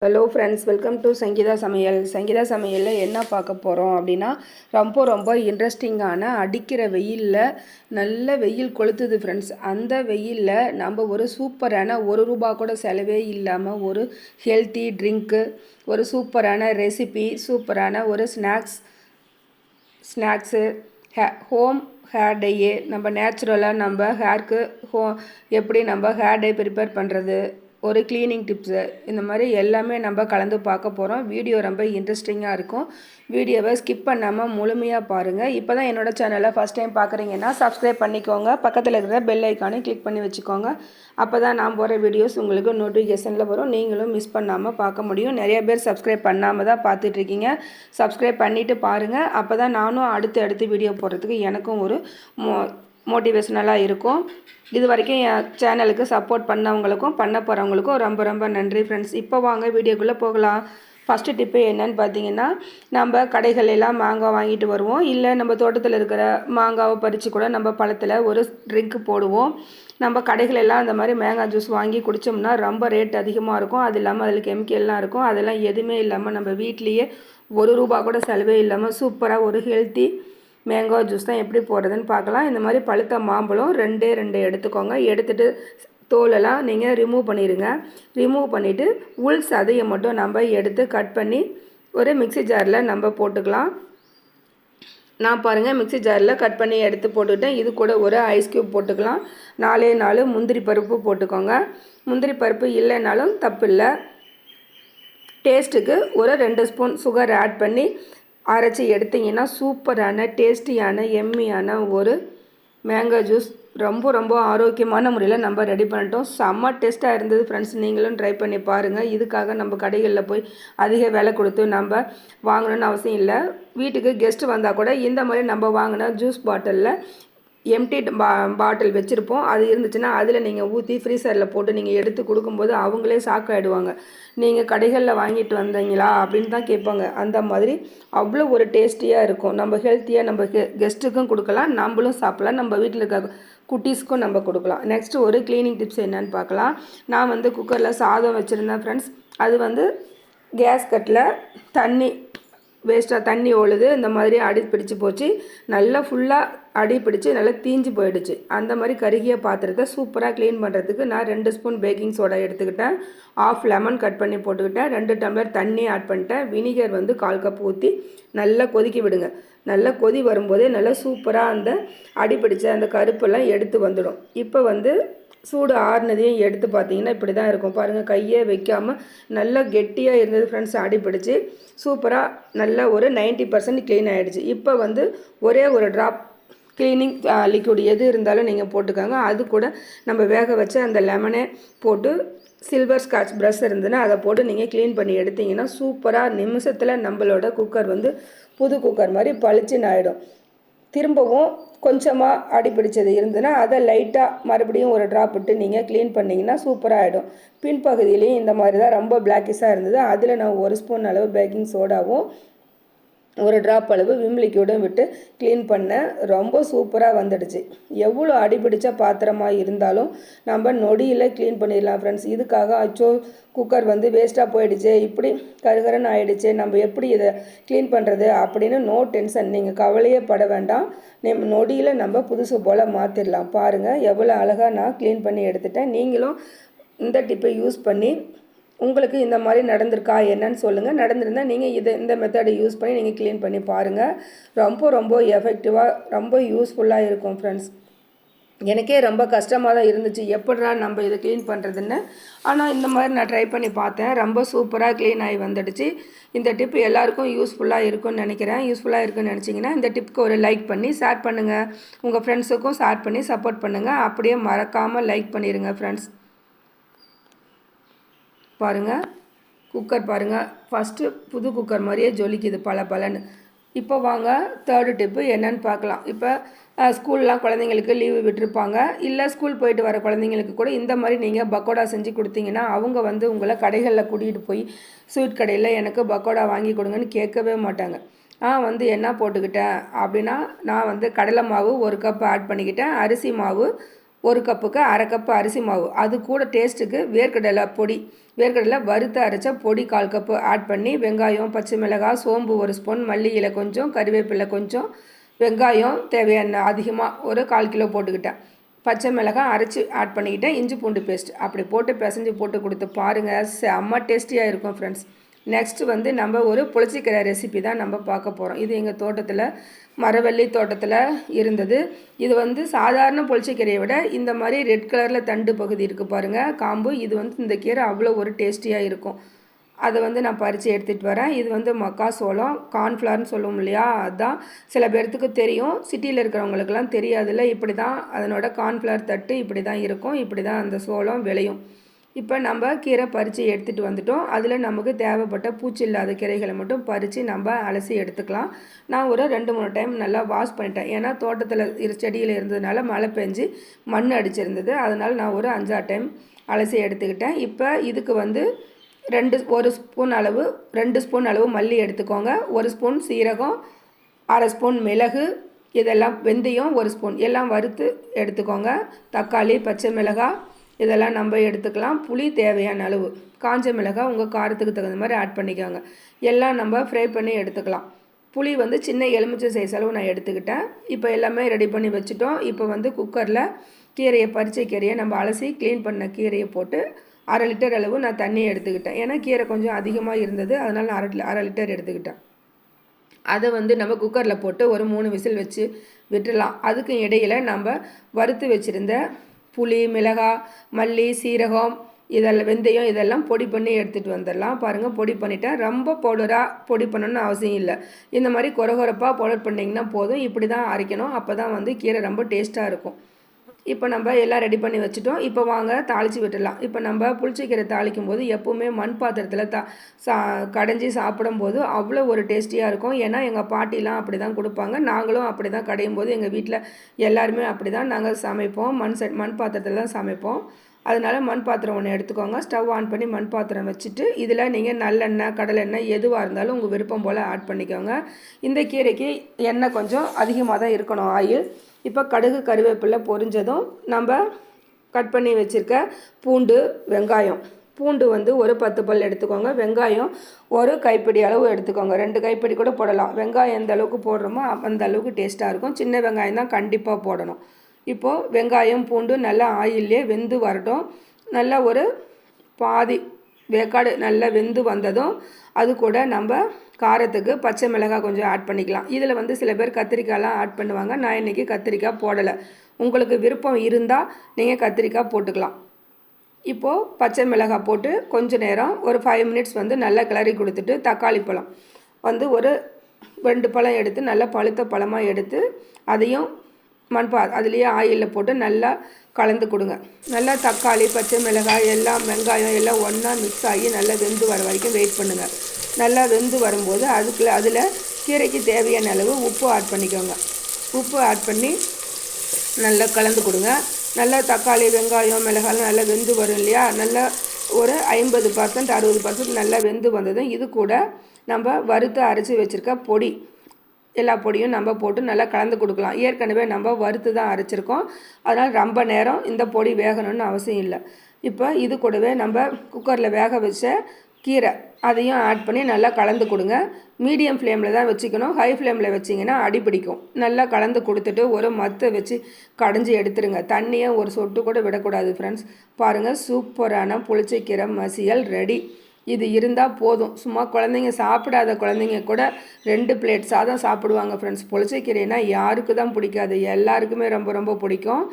Hello friends, welcome to Sangeetha சமையல். சங்கீதா சமையலில் என்ன பார்க்க போகிறோம் அப்படின்னா, ரொம்ப இன்ட்ரெஸ்டிங்கான அடிக்கிற வெயிலில் நல்ல வெயில் கொளுத்துது ஃப்ரெண்ட்ஸ். அந்த வெயிலில் நம்ம ஒரு சூப்பரான ₹1 கூட செலவே இல்லாமல் ஒரு ஹெல்த்தி ட்ரிங்க்கு, ஒரு சூப்பரான ரெசிபி, சூப்பரான ஒரு ஸ்நாக்ஸு, ஹோம் ஹேர் டையே நம்ம நேச்சுரலாக நம்ம ஹேருக்கு எப்படி நம்ம ஹேர் டை ப்ரிப்பேர் பண்ணுறது, ஒரு க்ளீனிங் டிப்ஸு, இந்த மாதிரி எல்லாமே நம்ம கலந்து பார்க்க போகிறோம். வீடியோ ரொம்ப இன்ட்ரெஸ்டிங்காக இருக்கும். வீடியோவை ஸ்கிப் பண்ணாமல் முழுமையாக பாருங்கள். இப்போ தான் என்னோடய சேனலை ஃபஸ்ட் டைம் பார்க்குறீங்கன்னா சப்ஸ்கிரைப் பண்ணிக்கோங்க. பக்கத்தில் இருக்கிற பெல் ஐக்கானை கிளிக் பண்ணி வச்சுக்கோங்க. அப்போ தான் நான் போகிற வீடியோஸ் உங்களுக்கு நோட்டிஃபிகேஷனில் வரும். நீங்களும் மிஸ் பண்ணாமல் பார்க்க முடியும். நிறைய பேர் சப்ஸ்கிரைப் பண்ணாமல் தான் பார்த்துட்ருக்கீங்க. சப்ஸ்கிரைப் பண்ணிவிட்டு பாருங்கள். அப்போ தான் நானும் அடுத்து வீடியோ போடுறதுக்கு எனக்கும் ஒரு மோட்டிவேஷனலாக இருக்கும். இது வரைக்கும் என் சேனலுக்கு சப்போர்ட் பண்ணவங்களுக்கும் பண்ண போகிறவங்களுக்கும் ரொம்ப நன்றி ஃப்ரெண்ட்ஸ். இப்போ வாங்க வீடியோக்குள்ளே போகலாம். ஃபஸ்ட்டு டிப்பு என்னன்னு பார்த்தீங்கன்னா, நம்ம கடைகளெல்லாம் மாங்காய் வாங்கிட்டு வருவோம். இல்லை நம்ம தோட்டத்தில் இருக்கிற மாங்காவை பறித்து கூட நம்ம பழத்தில் ஒரு ட்ரிங்க்கு போடுவோம். நம்ம கடைகளெல்லாம் அந்த மாதிரி மேங்காய் ஜூஸ் வாங்கி குடித்தோம்னா ரொம்ப ரேட் அதிகமாக இருக்கும். அது இல்லாமல் அதில் கெமிக்கல்லாம் இருக்கும். அதெல்லாம் எதுவுமே இல்லாமல் நம்ம வீட்லேயே ₹1 கூட செலவே இல்லாமல் சூப்பராக ஒரு ஹெல்த்தி மேங்கோ ஜூஸ் தான் எப்படி போடுறதுன்னு பார்க்கலாம். இந்த மாதிரி பழுத்த மாம்பழம் ரெண்டு எடுத்துக்கோங்க. எடுத்துகிட்டு தோலெல்லாம் நீங்கள் ரிமூவ் பண்ணிடுங்க. ரிமூவ் பண்ணிவிட்டு உள் சதையை மட்டும் நம்ம எடுத்து கட் பண்ணி ஒரு மிக்ஸி ஜாரில் நம்ம போட்டுக்கலாம். நான் பாருங்கள் மிக்ஸி ஜாரில் கட் பண்ணி எடுத்து போட்டுக்கிட்டேன். இது கூட ஒரு ஐஸ் க்யூப் போட்டுக்கலாம். 4 முந்திரி பருப்பு போட்டுக்கோங்க. முந்திரி பருப்பு இல்லைனாலும் தப்பு இல்லை. டேஸ்ட்டுக்கு ஒரு 2 ஸ்பூன் சுகர் ஆட் பண்ணி அரைச்சி எடுத்திங்கன்னா சூப்பரான டேஸ்டியான எம்மியான ஒரு மேங்கோ ஜூஸ் ரொம்ப ஆரோக்கியமான முறையில் நம்ம ரெடி பண்ணிட்டோம். செம்ம டேஸ்ட்டாக இருந்தது ஃப்ரெண்ட்ஸ். நீங்களும் ட்ரை பண்ணி பாருங்கள். இதுக்காக நம்ம கடைகளில் போய் அதிக விலை கொடுத்து நம்ம வாங்கணுன்னு அவசியம் இல்லை. வீட்டுக்கு கெஸ்ட்டு வந்தால் கூட இந்த மாதிரி நம்ம வாங்கின ஜூஸ் பாட்டிலில் எம்டி பாட்டில் வச்சுருப்போம். அது இருந்துச்சுன்னா அதில் நீங்கள் ஊற்றி ஃப்ரீசரில் போட்டு நீங்கள் எடுத்து கொடுக்கும்போது அவங்களே ஷாக் ஆகிடுவாங்க. நீங்கள் கடைகளில் வாங்கிட்டு வந்தீங்களா அப்படின்னு தான் கேட்பாங்க. அந்த மாதிரி அவ்வளோ ஒரு டேஸ்டியாக இருக்கும். நம்ம ஹெல்த்தியாக நம்ம கெஸ்ட்டுக்கும் கொடுக்கலாம், நம்மளும் சாப்பிட்லாம், நம்ம வீட்டில் இருக்க குட்டீஸ்க்கும் நம்ம கொடுக்கலாம். நெக்ஸ்ட்டு ஒரு க்ளீனிங் டிப்ஸ் என்னன்னு பார்க்கலாம். நான் குக்கரில் சாதம் வச்சுருந்தேன் ஃப்ரெண்ட்ஸ். அது கேஸ் கட்டில் வேஸ்ட்டாக தண்ணி ஒழுது இந்த மாதிரி அடி பிடிச்சி போச்சு. நல்லா ஃபுல்லாக அடி பிடிச்சி நல்லா தீஞ்சு போயிடுச்சு. அந்த மாதிரி கருகிய பாத்திரத்தை சூப்பராக க்ளீன் பண்ணுறதுக்கு நான் 2 ஸ்பூன் பேக்கிங் சோடா எடுத்துக்கிட்டேன். 1/2 லெமன் கட் பண்ணி போட்டுக்கிட்டேன். 2 டம்ளர் தண்ணி ஆட் பண்ணிட்டேன். வினிகர் 1/4 கப் ஊற்றி நல்லா கொதிக்க விடுங்க. நல்லா கொதி வரும்போதே நல்லா சூப்பராக அந்த அடி பிடிச்ச அந்த கருப்பெல்லாம் எடுத்து வந்துடும். இப்போ சூடு ஆறுனதையும் எடுத்து பார்த்தீங்கன்னா இப்படி தான் இருக்கும். பாருங்கள், கையே வைக்காமல் நல்லா கெட்டியாக இருந்தது ஃப்ரெண்ட்ஸ். அடிப்பிடிச்சு சூப்பராக நல்லா ஒரு 90% க்ளீன் ஆகிடுச்சு. இப்போ ஒரே ஒரு ட்ராப் க்ளீனிங் லிக்விட் எது இருந்தாலும் நீங்கள் போட்டுக்கோங்க. அது கூட நம்ம வேக வச்ச அந்த லெமனே போட்டு சில்வர் ஸ்காட்ச் ப்ரஷ் இருந்ததுன்னா அதை போட்டு நீங்கள் க்ளீன் பண்ணி எடுத்திங்கன்னா சூப்பராக நிமிஷத்தில் நம்மளோட குக்கர் புது குக்கர் மாதிரி பளிச்சுன்னு ஆகிடும். திரும்பவும் கொஞ்சமாக அடிப்பிடிச்சது இருந்ததுன்னா அதை லைட்டாக மறுபடியும் ஒரு ட்ராப் விட்டு நீங்கள் க்ளீன் பண்ணிங்கன்னா சூப்பராக ஆகிடும். பின்பகுதியிலையும் இந்த மாதிரி தான் ரொம்ப பிளாக்கிஸாக இருந்தது. அதில் நான் 1 ஸ்பூன் அளவு பேக்கிங் சோடாவும் ஒரு ட்ராப் அளவு விம் லிக்விடும் விட்டு க்ளீன் பண்ணேன். ரொம்ப சூப்பராக வந்துடுச்சு. எவ்வளோ அடிபிடிச்ச பாத்திரமாக இருந்தாலும் நம்ம நொடியில் க்ளீன் பண்ணிடலாம் ஃப்ரெண்ட்ஸ். இதுக்காக அச்சோ குக்கர் வேஸ்ட்டாக போயிடுச்சு, இப்படி கருகரன்னு ஆகிடுச்சு, நம்ம எப்படி இதை க்ளீன் பண்ணுறது அப்படின்னு நோ டென்ஷன். நீங்கள் கவலையே பட வேண்டாம். நொடியில் நம்ம புதுசு போல் மாற்றிடலாம். பாருங்கள் எவ்வளோ அழகாக நான் க்ளீன் பண்ணி எடுத்துட்டேன். நீங்களும் இந்த டிப்பை யூஸ் பண்ணி உங்களுக்கு இந்த மாதிரி நடந்திருக்கா என்னன்னு சொல்லுங்கள். நடந்திருந்தால் நீங்கள் இந்த மெத்தடை யூஸ் பண்ணி நீங்கள் க்ளீன் பண்ணி பாருங்கள். ரொம்ப எஃபெக்டிவாக ரொம்ப யூஸ்ஃபுல்லாக இருக்கும் ஃப்ரெண்ட்ஸ். எனக்கே ரொம்ப கஷ்டமாக தான் இருந்துச்சு, எப்படிடா நம்ம இதை க்ளீன் பண்ணுறதுன்னு. ஆனால் இந்த மாதிரி நான் ட்ரை பண்ணி பார்த்தேன். ரொம்ப சூப்பராக க்ளீன் ஆகி வந்துடுச்சு. இந்த டிப் எல்லாருக்கும் யூஸ்ஃபுல்லாக இருக்கும்னு நினைக்கிறேன். யூஸ்ஃபுல்லாக இருக்குன்னு நினச்சிங்கன்னா இந்த டிப்புக்கு ஒரு லைக் பண்ணி ஷேர் பண்ணுங்கள். உங்கள் ஃப்ரெண்ட்ஸுக்கும் ஷேர் பண்ணி சப்போர்ட் பண்ணுங்கள். அப்படியே மறக்காமல் லைக் பண்ணிடுங்க ஃப்ரெண்ட்ஸ். பாருங்கள், குக்கர் பாருங்கள், ஃபஸ்ட்டு புது குக்கர் மாதிரியே ஜொலிக்குது பலன்னு. இப்போ வாங்க தேர்டு டிப்பு என்னன்னு பார்க்கலாம். இப்போ ஸ்கூல்லாம் குழந்தைங்களுக்கு லீவு விட்டுருப்பாங்க. இல்லை ஸ்கூல் போயிட்டு வர குழந்தைங்களுக்கு கூட இந்த மாதிரி நீங்கள் பக்கோடா செஞ்சு கொடுத்தீங்கன்னா அவங்க உங்களை கடைகளில் கூட்டிகிட்டு போய் ஸ்வீட் கடையில் எனக்கு பக்கோடா வாங்கி கொடுங்கன்னு கேட்கவே மாட்டாங்க. என்ன போட்டுக்கிட்டேன் அப்படின்னா, நான் கடலை மாவு 1 கப் ஆட் பண்ணிக்கிட்டேன். அரிசி மாவு 1 கப்புக்கு அரை கப்பு அரிசி மாவு, அது கூட டேஸ்ட்டுக்கு வேர்க்கடலை பொடி, வேர்க்கடலை வறுத்து அரைச்ச பொடி 1/4 கப்பு ஆட் பண்ணி, வெங்காயம், பச்சை மிளகாய், சோம்பு 1 ஸ்பூன், மல்லி இலை கொஞ்சம், கறிவேப்பிலை கொஞ்சம், வெங்காயம் தேவையான அதிகமாக ஒரு 1/4 கிலோ போட்டுக்கிட்டேன், பச்சை மிளகாய் அரைச்சி ஆட் பண்ணிக்கிட்டேன், இஞ்சி பூண்டு பேஸ்ட் அப்படி போட்டு பிசைஞ்சு போட்டு கொடுத்து பாருங்கள், செம்ம டேஸ்டியாக இருக்கும் ஃப்ரெண்ட்ஸ். நெக்ஸ்ட்டு வந்து நம்ம ஒரு புளிச்சக்கீரை ரெசிபி தான் நம்ம பார்க்க போகிறோம். இது எங்கள் தோட்டத்தில் மரவள்ளி தோட்டத்தில் இருந்தது. இது வந்து சாதாரண புளிச்சக்கீரையை விட இந்த மாதிரி ரெட் கலரில் தண்டு பகுதி இருக்குது பாருங்கள், காம்பு. இது வந்து இந்த கீரை அவ்வளோ ஒரு டேஸ்டியாக இருக்கும். அதை வந்து நான் பறித்து எடுத்துகிட்டு வரேன். இது வந்து மக்காசோளம், கார்ன்ஃப்ளவர்னு சொல்லுவோம் இல்லையா, அதுதான் சில பேர்த்துக்கு தெரியும், சிட்டியில் இருக்கிறவங்களுக்கெல்லாம் தெரியாதுல்ல. இப்படி தான் அதனோட கார்ன்ஃப்ளவர் தட்டு இப்படி தான் இருக்கும், இப்படி தான் அந்த சோளம் விளையும். இப்போ நம்ம கீரை பறித்து எடுத்துகிட்டு வந்துட்டோம். அதில் நமக்கு தேவைப்பட்ட பூச்சி இல்லாத கீரைகளை மட்டும் பறித்து நம்ம அலசி எடுத்துக்கலாம். நான் ஒரு 2-3 டைம் நல்லா வாஷ் பண்ணிட்டேன். ஏன்னா தோட்டத்தில் செடியில் இருந்ததுனால மழை பெஞ்சு மண் அடிச்சிருந்தது, அதனால் நான் ஒரு 5-6 டைம் அலசி எடுத்துக்கிட்டேன். இப்போ இதுக்கு வந்து 1 ஸ்பூன் அளவு 2 ஸ்பூன் அளவு மல்லி எடுத்துக்கோங்க, 1 ஸ்பூன் சீரகம், அரை ஸ்பூன் மிளகு, இதெல்லாம் வெந்தயம் 1 ஸ்பூன் எல்லாம் வறுத்து எடுத்துக்கோங்க. தக்காளி, பச்சை மிளகாய் இதெல்லாம் நம்ம எடுத்துக்கலாம். புளி தேவையான அளவு, காஞ்ச மிளகாய் உங்கள் காரத்துக்கு தகுந்த மாதிரி ஆட் பண்ணிக்கோங்க. எல்லாம் நம்ம ஃப்ரை பண்ணி எடுத்துக்கலாம். புளி வந்து சின்ன எலுமிச்சை சைஸ் அளவு நான் எடுத்துக்கிட்டேன். இப்போ எல்லாமே ரெடி பண்ணி வச்சுட்டோம். இப்போ வந்து குக்கரில் பறிச்ச கீரையை நம்ம அலசி க்ளீன் பண்ண கீரையை போட்டு 1/2 லிட்டர் அளவு நான் தண்ணி எடுத்துக்கிட்டேன். ஏன்னா கீரை கொஞ்சம் அதிகமாக இருந்தது, அதனால் 1/2 லிட்டர் எடுத்துக்கிட்டேன். அதை வந்து நம்ம குக்கரில் போட்டு ஒரு 3 விசில் வச்சு விட்டுடலாம். அதுக்கு இடையில் நம்ம வறுத்து வச்சுருந்த புளி, மிளகாய், மல்லி, சீரகம் இதெல்லாம் வெந்தயம் இதெல்லாம் பொடி பண்ணி எடுத்துகிட்டு வந்துடலாம். பாருங்கள், பொடி பண்ணிட்டேன். ரொம்ப பவுடராக பொடி பண்ணணும்னு அவசியம் இல்லை. இந்த மாதிரி கொரகொரப்பாக பவுடர் பண்ணிங்கன்னா போதும். இப்படி தான் அரைக்கணும், அப்போ தான் வந்து கீரை ரொம்ப டேஸ்ட்டாக இருக்கும். இப்போ நம்ம எல்லாம் ரெடி பண்ணி வச்சுட்டோம். இப்போ வாங்க தாளித்து விட்டுடலாம். இப்போ நம்ம புளிச்சக்கீரை தாளிக்கும் போது எப்போவுமே மண் பாத்திரத்தில் கடைஞ்சி சாப்பிடும்போது அவ்வளோ ஒரு டேஸ்டியாக இருக்கும். ஏன்னா எங்கள் பாட்டிலாம் அப்படி தான் கொடுப்பாங்க, நாங்களும் அப்படி தான் கடையும் போது எங்கள் வீட்டில் எல்லாருமே அப்படி தான் நாங்கள் சமைப்போம். மண் பாத்திரத்தில் தான் சமைப்போம். அதனால் மண் பாத்திரம் ஒன்று எடுத்துக்கோங்க. ஸ்டவ் ஆன் பண்ணி மண் பாத்திரம் வச்சுட்டு இதில் நீங்கள் நல்லெண்ணெய், கடலெண்ணெய் எதுவாக இருந்தாலும் உங்கள் விருப்பம் போல் ஆட் பண்ணிக்கோங்க. இந்த கீரைக்கு எண்ணெய் கொஞ்சம் அதிகமாக தான் இருக்கணும், ஆயில். இப்போ கடுகு, கருவேப்பிலை பொரிஞ்சதும் நம்ம கட் பண்ணி வச்சுருக்க பூண்டு, வெங்காயம், பூண்டு வந்து ஒரு 10 பல் எடுத்துக்கோங்க. வெங்காயம் ஒரு கைப்பிடி அளவு எடுத்துக்கோங்க, 2 கைப்பிடி கூட போடலாம். வெங்காயம் எந்த அளவுக்கு போடுறோமோ அந்த அளவுக்கு டேஸ்ட்டாக இருக்கும். சின்ன வெங்காயம் தான் கண்டிப்பாக போடணும். இப்போது வெங்காயம், பூண்டு நல்லா ஆயிலே வெந்து வரட்டும். நல்லா ஒரு பாதி வேக்காடு நல்லா வெந்து வந்ததும் அது கூட நம்ம காரத்துக்கு பச்சை மிளகாய் கொஞ்சம் ஆட் பண்ணிக்கலாம். இதில் வந்து சில பேர் கத்திரிக்காயெலாம் ஆட் பண்ணுவாங்க. நான் இன்றைக்கி கத்திரிக்காய் போடலை. உங்களுக்கு விருப்பம் இருந்தால் நீங்கள் கத்திரிக்காய் போட்டுக்கலாம். இப்போது பச்சை மிளகாய் போட்டு கொஞ்சம் நேரம் ஒரு 5 மினிட்ஸ் வந்து நல்லா கிளறி கொடுத்துட்டு, தக்காளி பழம் வந்து ஒரு 2 பழம் எடுத்து நல்லா பழுத்த பழமாக எடுத்து அதையும் அதுலேயே ஆயிலில் போட்டு நல்லா கலந்து கொடுங்க. நல்லா தக்காளி, பச்சை மிளகாய் எல்லாம் வெங்காயம் எல்லாம் ஒன்றா மிக்ஸ் ஆகி நல்லா வெந்து வர வரைக்கும் வெயிட் பண்ணுங்கள். நல்லா வெந்து வரும்போது அதில் கீரைக்கு தேவையான அளவு உப்பு ஆட் பண்ணிக்கோங்க. உப்பு ஆட் பண்ணி நல்லா கலந்து கொடுங்க. நல்லா தக்காளி, வெங்காயம், மிளகாயெல்லாம் நல்லா வெந்து வரும் இல்லையா, நல்லா ஒரு 50% 60% நல்லா வெந்து வந்ததும் இது கூட நம்ம வறுத்து அரைச்சி வச்சுருக்க பொடி, எல்லா பொடியும் நம்ம போட்டு நல்லா கலந்து கொடுக்கலாம். ஏற்கனவே நம்ம வறுத்து தான் அரைச்சிருக்கோம், அதனால் ரொம்ப நேரம் இந்த பொடி வேகணும்னு அவசியம் இல்லை. இப்போ இது கூடவே நம்ம குக்கரில் வேக வச்ச கீரை அதையும் ஆட் பண்ணி நல்லா கலந்து கொடுங்க. மீடியம் ஃப்ளேமில் தான் வச்சுக்கணும், ஹை ஃப்ளேமில் வச்சிங்கன்னா அடிப்பிடிக்கும். நல்லா கலந்து கொடுத்துட்டு ஒரு மத்தை வச்சு கடைஞ்சி எடுத்துருங்க. தண்ணியை ஒரு சொட்டு கூட விடக்கூடாது ஃப்ரெண்ட்ஸ். பாருங்கள், சூப்பரான புளிச்சக்கீரை மசியல் ரெடி. இது இருந்தால் போதும். சும்மா குழந்தைங்க, சாப்பிடாத குழந்தைங்க கூட 2 பிளேட் சாதம் சாப்பிடுவாங்க ஃப்ரெண்ட்ஸ். புளிச்சக்கீரைனா யாருக்கு தான் பிடிக்காது, எல்லாருக்குமே ரொம்ப ரொம்ப பிடிக்கும்.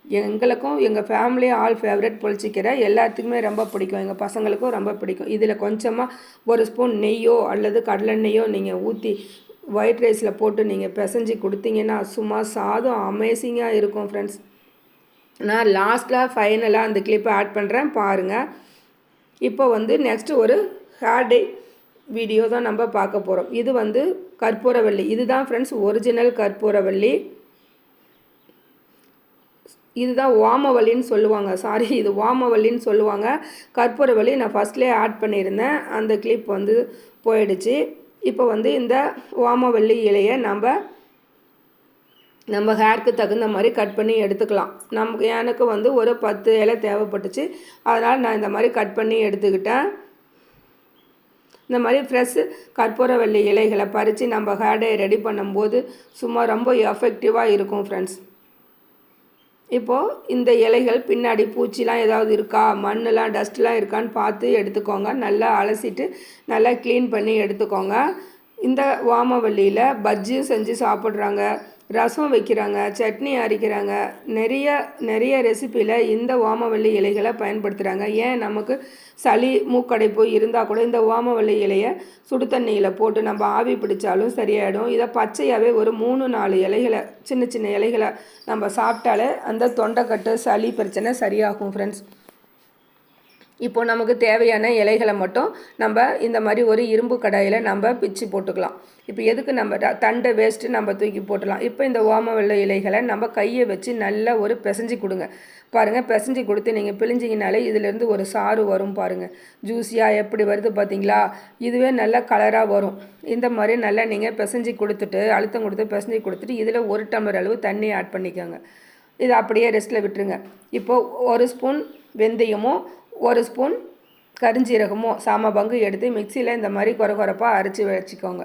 எங்களுக்கும் எங்கள் ஃபேமிலி ஆல் ஃபேவரட் புளிச்சக்கீரை, எல்லாத்துக்குமே ரொம்ப பிடிக்கும். எங்கள் பசங்களுக்கும் ரொம்ப பிடிக்கும். இதில் கொஞ்சமாக 1 ஸ்பூன் நெய்யோ அல்லது கடலெண்ணெய்யோ நீங்கள் ஊற்றி ஒயிட் ரைஸில் போட்டு நீங்கள் பிசைஞ்சு கொடுத்தீங்கன்னா சும்மா சாதம் அமேசிங்காக இருக்கும் ஃப்ரெண்ட்ஸ். நான் லாஸ்ட்டில் ஃபைனலாக அந்த கிளிப்பை ஆட் பண்ணுறேன், பாருங்கள். இப்போ வந்து நெக்ஸ்ட்டு ஒரு ஹேர் டே வீடியோ தான் நம்ம பார்க்க போகிறோம். இது வந்து கற்பூரவள்ளி, இதுதான் ஃப்ரெண்ட்ஸ் ஒரிஜினல் கற்பூரவள்ளி. இதுதான் வாமவல்லின்னு சொல்லுவாங்க, சாரி இது வாமவல்லின்னு சொல்லுவாங்க. கற்பூரவள்ளி நான் ஃபஸ்ட்லேயே ஆட் பண்ணியிருந்தேன், அந்த கிளிப் வந்து போயிடுச்சு. இப்போ வந்து இந்த வாமவல்லி இலையை நம்ம நம்ம ஹேருக்கு தகுந்த மாதிரி கட் பண்ணி எடுத்துக்கலாம். எனக்கு வந்து ஒரு 10 இலை தேவைப்பட்டுச்சு. அதனால் நான் இந்த மாதிரி கட் பண்ணி எடுத்துக்கிட்டேன். இந்த மாதிரி ஃப்ரெஷ் கற்பூரவள்ளி இலைகளை பறித்து நம்ம ஹேர் டை ரெடி பண்ணும்போது சும்மா ரொம்ப எஃபெக்டிவாக இருக்கும் ஃப்ரெண்ட்ஸ். இப்போது இந்த இலைகள் பின்னாடி பூச்சிலாம் ஏதாவது இருக்கா, மண்ணெலாம் டஸ்ட்லாம் இருக்கான்னு பார்த்து எடுத்துக்கோங்க. நல்லா அலசிட்டு நல்லா க்ளீன் பண்ணி எடுத்துக்கோங்க. இந்த வாமவல்லியில் பஜ்ஜியும் செஞ்சு சாப்பிட்றாங்க, ரசம் வைக்கிறாங்க, சட்னி அரைக்கிறாங்க. நிறைய ரெசிப்பியில் இந்த வாமவல்லி இலைகளை பயன்படுத்துகிறாங்க. ஏன் நமக்கு சளி மூக்கடைப்பு இருந்தால் கூட இந்த வாமவல்லி இலையை சுடு தண்ணியில் போட்டு நம்ம ஆவி பிடிச்சாலும் சரியாயிடும். இதை பச்சையாகவே ஒரு 3-4 இலைகளை சின்ன சின்ன இலைகளை நம்ம சாப்பிட்டாலே அந்த தொண்டைக்கட்டு சளி பிரச்சனை சரியாகும் ஃப்ரெண்ட்ஸ். இப்போது நமக்கு தேவையான இலைகளை மட்டும் நம்ம இந்த மாதிரி ஒரு இரும்பு கடாயில் நம்ம பிச்சு போட்டுக்கலாம். இப்போ எதுக்கு நம்ம தண்டை வேஸ்ட்டு நம்ம தூக்கி போட்டுடலாம். இப்போ இந்த ஓமவெள்ளை இலைகளை நம்ம கையை வச்சு நல்லா ஒரு பிசைஞ்சு கொடுங்க. பாருங்கள், பிசைஞ்சு கொடுத்து நீங்கள் பிழிஞ்சிங்கனாலே இதிலேருந்து ஒரு சாறு வரும் பாருங்கள். ஜூஸியாக எப்படி வருது பார்த்தீங்களா? இதுவே நல்ல கலராக வரும். இந்த மாதிரி நல்லா நீங்கள் பிசைஞ்சு கொடுத்துட்டு அழுத்தம் கொடுத்து பிசைஞ்சு கொடுத்துட்டு இதில் 1 டம்ளர் அளவு தண்ணி ஆட் பண்ணிக்கோங்க. இதை அப்படியே ரெஸ்ட்டில் விட்டுருங்க. இப்போது 1 ஸ்பூன் வெந்தயமும் 1 ஸ்பூன் கருஞ்சீரகமோ சம பங்கு எடுத்து மிக்சியில் இந்த மாதிரி கொரப்பாக அரைச்சி வச்சுக்கோங்க.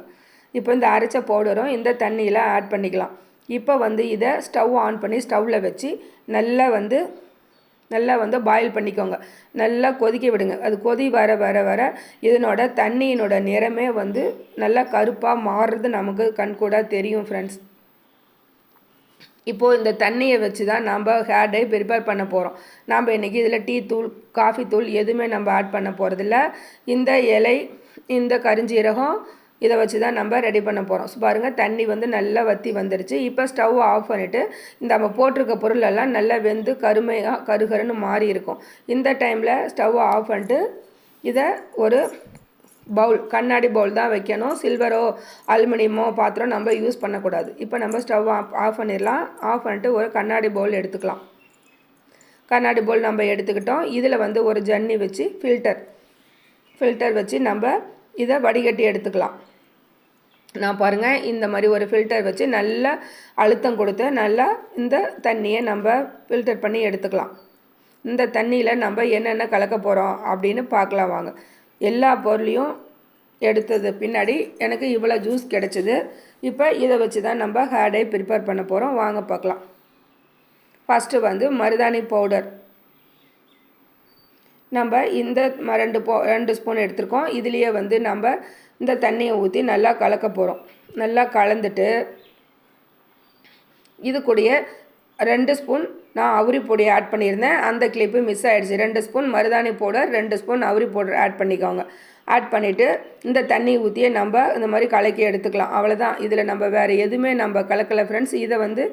இப்போ இந்த அரைச்ச பவுடரும் இந்த தண்ணியில் ஆட் பண்ணிக்கலாம். இப்போ வந்து இதை ஸ்டவ் ஆன் பண்ணி ஸ்டவ்வில் வச்சு நல்லா வந்து பாயில் பண்ணிக்கோங்க. நல்லா கொதிக்க விடுங்க. அது கொதி வர வர வர இதனோட தண்ணியினோட நிறமே வந்து நல்லா கருப்பாக மாறுறது நமக்கு கண்கூடாக தெரியும் ஃப்ரெண்ட்ஸ். இப்போது இந்த தண்ணியை வச்சு தான் நம்ம ஹேர் டை ப்ரிப்பேர் பண்ண போகிறோம். நம்ம இன்றைக்கி இதில் டீ தூள், காஃபி தூள் எதுவுமே நம்ம ஆட் பண்ண போகிறதில்ல. இந்த இலை, இந்த கருஞ்சீரகம் இதை வச்சு தான் நம்ம ரெடி பண்ண போகிறோம். பாருங்கள், தண்ணி வந்து நல்லா வற்றி வந்துடுச்சு. இப்போ ஸ்டவ் ஆஃப் பண்ணிவிட்டு இந்த நம்ம போட்டிருக்க பொருளெல்லாம் நல்லா வெந்து கருகருன்னு மாறி இருக்கும். இந்த டைமில் ஸ்டவ் ஆஃப் பண்ணிட்டு இதை ஒரு பவுல், கண்ணாடி பவுல் தான் வைக்கணும். சில்வரோ அலுமினியமோ பாத்திரம் நம்ம யூஸ் பண்ணக்கூடாது. இப்போ நம்ம ஸ்டவ் ஆஃப் பண்ணிடலாம். ஆஃப் பண்ணிட்டு ஒரு கண்ணாடி பவுல் எடுத்துக்கலாம். கண்ணாடி பவுல் நம்ம எடுத்துக்கிட்டோம். இதில் வந்து ஒரு ஜன்னி வச்சு ஃபில்டர் வச்சு நம்ம இதை வடிகட்டி எடுத்துக்கலாம். நான் பாருங்கள், இந்த மாதிரி ஒரு ஃபில்டர் வச்சு நல்லா அழுத்தம் கொடுத்து நல்லா இந்த தண்ணியை நம்ம ஃபில்டர் பண்ணி எடுத்துக்கலாம். இந்த தண்ணியில் நம்ம என்னென்ன கலக்க போகிறோம் அப்படின்னு பார்க்கலாம் வாங்க. எல்லா பொருளையும் எடுத்தது பின்னாடி எனக்கு இவ்வளோ ஜூஸ் கிடச்சிது. இப்போ இதை வச்சு தான் நம்ம ஹேர் டை ப்ரிப்பேர் பண்ண போகிறோம். வாங்க பார்க்கலாம். ஃபஸ்ட்டு வந்து மருதாணி பவுடர் நம்ம இந்த 2 ஸ்பூன் எடுத்துருக்கோம். இதுலேயே வந்து நம்ம இந்த தண்ணியை ஊற்றி நல்லா கலக்க போகிறோம். நல்லா கலந்துட்டு இது கூடயே 2 ஸ்பூன் நான் அவுரி பொடி ஆட் பண்ணியிருந்தேன். அந்த கிளிப்பு மிஸ் ஆகிடுச்சு. 2 ஸ்பூன் மருதாணி பவுடர், 2 ஸ்பூன் அவுரி பவுடர் ஆட் பண்ணிக்கோங்க. ஆட் பண்ணிவிட்டு இந்த தண்ணி ஊற்றியே நம்ம இந்த மாதிரி கலக்கி எடுத்துக்கலாம். அவ்வளோதான். இதில் நம்ம வேறு எதுவுமே நம்ம கலக்கலை ஃப்ரெண்ட்ஸ். இதை வந்து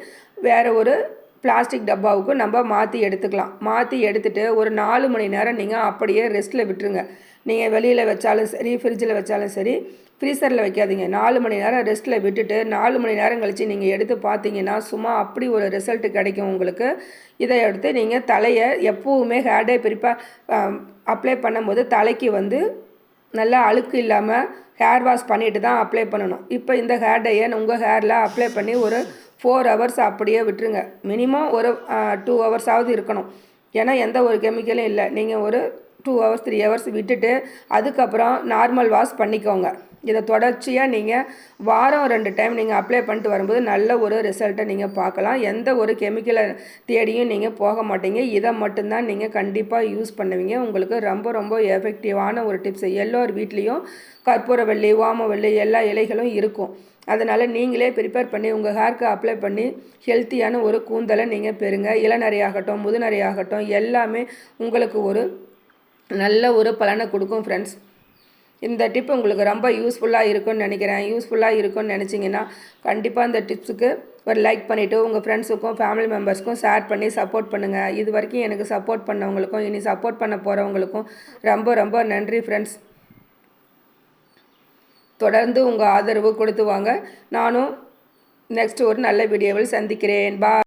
வேறு ஒரு பிளாஸ்டிக் டப்பாவுக்கு நம்ம மாற்றி எடுத்துக்கலாம். மாற்றி எடுத்துகிட்டு ஒரு 4 மணி நேரம் நீங்கள் அப்படியே ரெஸ்ட்டில் விட்டுருங்க. நீங்கள் வெளியில் வச்சாலும் சரி, ஃப்ரிட்ஜில் வச்சாலும் சரி, ஃப்ரீசரில் வைக்காதீங்க. 4 மணி நேரம் ரெஸ்ட்டில் விட்டுட்டு 4 மணி நேரம் கழித்து நீங்கள் எடுத்து பார்த்தீங்கன்னா சும்மா அப்படி ஒரு ரிசல்ட்டு கிடைக்கும் உங்களுக்கு. இதை எடுத்து நீங்கள் தலையை எப்போவுமே ஹேர் டை அப்ளை பண்ணும்போது தலைக்கு வந்து நல்லா அழுக்கு இல்லாமல் ஹேர் வாஷ் பண்ணிவிட்டு தான் அப்ளை பண்ணணும். இப்போ இந்த ஹேர் டையை உங்கள் ஹேரில் அப்ளை பண்ணி ஒரு 4 ஹவர்ஸ் அப்படியே விட்டுருங்க. மினிமம் ஒரு 2 ஹவர்ஸாவது இருக்கணும். ஏன்னா எந்த ஒரு கெமிக்கலும் இல்லை. நீங்கள் ஒரு 2 ஹவர்ஸ் 3 ஹவர்ஸ் விட்டுட்டு அதுக்கப்புறம் நார்மல் வாஷ் பண்ணிக்கோங்க. இதை தொடர்ச்சியாக நீங்கள் வாரம் 2 டைம் நீங்கள் அப்ளை பண்ணிட்டு வரும்போது நல்ல ஒரு ரிசல்ட்டை நீங்கள் பார்க்கலாம். எந்த ஒரு கெமிக்கலை தேடியும் நீங்கள் போக மாட்டீங்க. இதை மட்டும்தான் நீங்கள் கண்டிப்பாக யூஸ் பண்ணுவீங்க. உங்களுக்கு ரொம்ப ரொம்ப எஃபெக்டிவான ஒரு டிப்ஸ். எல்லோர் வீட்லேயும் கற்பூரவள்ளி, ஓமவல்லி எல்லா இலைகளும் இருக்கும். அதனால் நீங்களே ப்ரிப்பேர் பண்ணி உங்கள் ஹேருக்கு அப்ளை பண்ணி ஹெல்த்தியான ஒரு கூந்தலை நீங்கள் பெறுங்க. இளநரையாகட்டும், முதுநரையாகட்டும் எல்லாமே உங்களுக்கு ஒரு நல்ல ஒரு பலனை கொடுக்கும் ஃப்ரெண்ட்ஸ். இந்த டிப் உங்களுக்கு ரொம்ப யூஸ்ஃபுல்லாக இருக்கும்னு நினைக்கிறேன். யூஸ்ஃபுல்லாக இருக்கும்னு நினச்சிங்கன்னா கண்டிப்பாக இந்த டிப்ஸுக்கு ஒரு லைக் பண்ணிவிட்டு உங்கள் ஃப்ரெண்ட்ஸுக்கும் ஃபேமிலி மெம்பர்ஸ்க்கும் ஷேர் பண்ணி சப்போர்ட் பண்ணுங்கள். இது வரைக்கும் எனக்கு சப்போர்ட் பண்ணவங்களுக்கும் இனி சப்போர்ட் பண்ண போகிறவங்களுக்கும் ரொம்ப ரொம்ப நன்றி ஃப்ரெண்ட்ஸ். தொடர்ந்து உங்கள் ஆதரவு கொடுத்து வாங்க. நானும் நெக்ஸ்ட் ஒரு நல்ல வீடியோவில் சந்திக்கிறேன். பாய்.